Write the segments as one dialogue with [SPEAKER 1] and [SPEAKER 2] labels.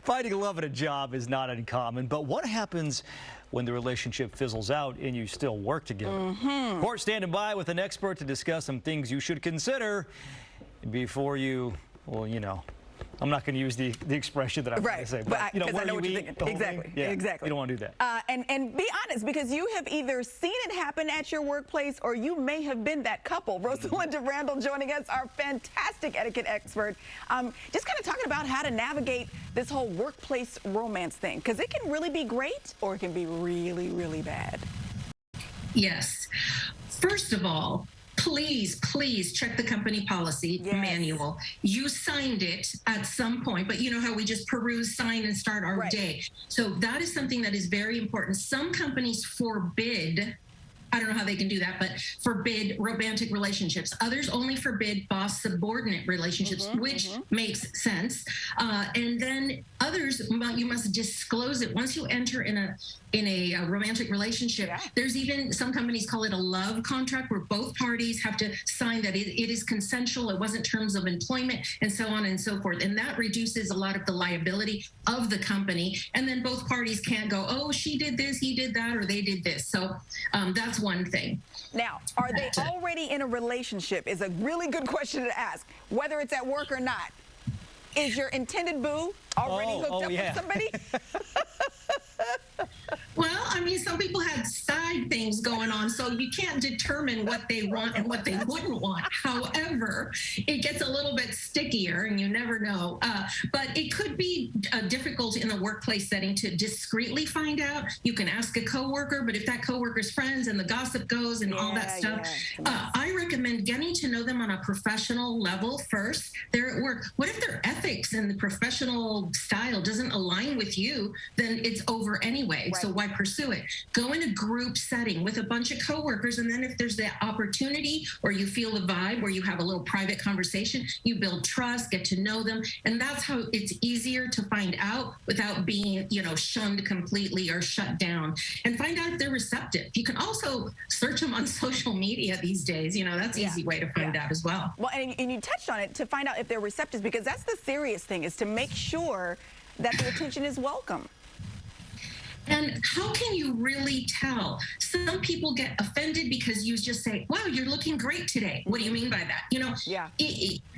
[SPEAKER 1] Finding love at a job is not uncommon, but what happens when the relationship fizzles out and you still work together? Court standing by with an expert to discuss some things you should consider before you, well, you know, I'm not going to use the expression that I'm going to say, but you know,
[SPEAKER 2] I know what you're thinking. Exactly.
[SPEAKER 1] Yeah,
[SPEAKER 2] exactly.
[SPEAKER 1] You don't want to do that.
[SPEAKER 2] And be honest, because you have either seen it happen at your workplace or you may have been that couple. Rosalinda Randall joining us, our fantastic etiquette expert. Just kind of talking about how to navigate this whole workplace romance thing, because it can really be great or it can be really, really bad.
[SPEAKER 3] Yes. First of all, please check the company policy manual. You signed it at some point, but you know how we just peruse, sign, and start our day. So that is something that is very important. Some companies forbid, I don't know how they can do that, but forbid romantic relationships. Others only forbid boss-subordinate relationships, which makes sense. And then others, you must disclose it. Once you enter in a romantic relationship, there's even, some companies call it a love contract, where both parties have to sign that it is consensual, it wasn't terms of employment, and so on and so forth. And that reduces a lot of the liability of the company. And then both parties can't go, oh, she did this, he did that, or they did this. So that's one thing.
[SPEAKER 2] Now, are they already in a relationship is a really good question to ask, whether it's at work or not. Is your intended boo already hooked up with somebody?
[SPEAKER 3] Well, I mean, some people had side things going on, so you can't determine what they want and what they wouldn't want. However, it gets a little bit stickier, and you never know. But it could be difficult in the workplace setting to discreetly find out. You can ask a coworker, but if that coworker's friends and the gossip goes and all that stuff, I recommend getting to know them on a professional level first. They're at work. What if their ethics and the professional style doesn't align with you? Then it's over anyway. So why pursue it? Go in a group setting with a bunch of coworkers, and then if there's the opportunity or you feel the vibe where you have a little private conversation, you build trust, get to know them, and that's how it's easier to find out without being, you know, shunned completely or shut down. And find out if they're receptive. You can also search them on social media these days. You know, that's an easy way to find out as well.
[SPEAKER 2] Well, and you touched on it, to find out if they're receptive, because that's the serious thing, is to make sure that the attention is welcome.
[SPEAKER 3] And how can you really tell? Some people get offended because you just say, wow, you're looking great today. What do you mean by that? You know,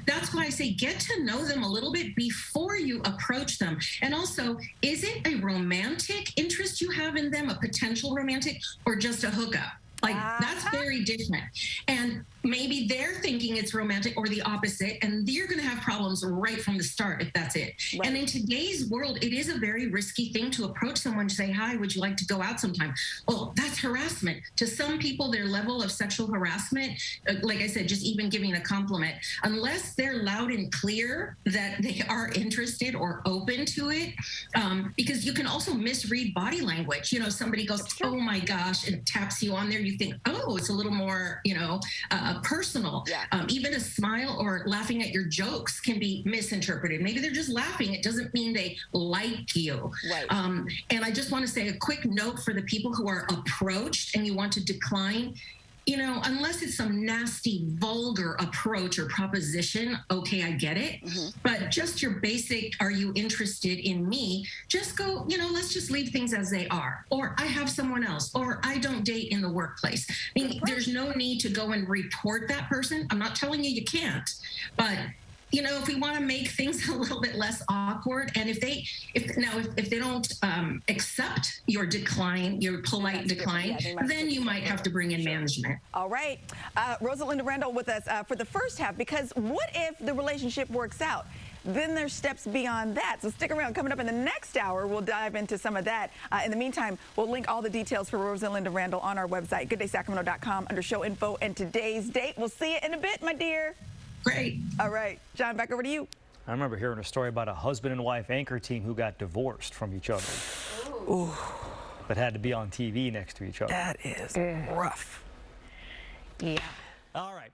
[SPEAKER 3] that's why I say get to know them a little bit before you approach them. And also, is it a romantic interest you have in them, a potential romantic, or just a hookup? Like, that's very different. And maybe they're thinking it's romantic or the opposite, and you're going to have problems right from the start if that's it. And in today's world, it is a very risky thing to approach someone and say, hi, would you like to go out sometime? Well, that's harassment. To some people, their level of sexual harassment, like I said, just even giving a compliment, unless they're loud and clear that they are interested or open to it, because you can also misread body language. You know, somebody goes, oh my gosh, and taps you on there. You think, oh, it's a little more, you know, personal. Even a smile or laughing at your jokes can be misinterpreted. Maybe they're just laughing. It doesn't mean they like you. And I just want to say a quick note for the people who are approached and you want to decline. You know, unless it's some nasty, vulgar approach or proposition, okay, I get it. But just your basic, are you interested in me? Just go, you know, let's just leave things as they are. Or I have someone else. Or I don't date in the workplace. I mean, there's no need to go and report that person. I'm not telling you can't. But you know, if we want to make things a little bit less awkward, and if they don't accept your decline, your polite decline, then you might have to bring in management.
[SPEAKER 2] All right. Rosalinda Randall with us for the first half, because what if the relationship works out? Then there's steps beyond that. So stick around. Coming up in the next hour, we'll dive into some of that. In the meantime, we'll link all the details for Rosalinda Randall on our website, gooddaysacramento.com, under show info and today's date. We'll see you in a bit, my dear.
[SPEAKER 3] Great.
[SPEAKER 2] All right. John, back over to you.
[SPEAKER 1] I remember hearing a story about a husband and wife anchor team who got divorced from each other.
[SPEAKER 2] Ooh.
[SPEAKER 1] But had to be on TV next to each other.
[SPEAKER 2] That is rough.
[SPEAKER 1] All right.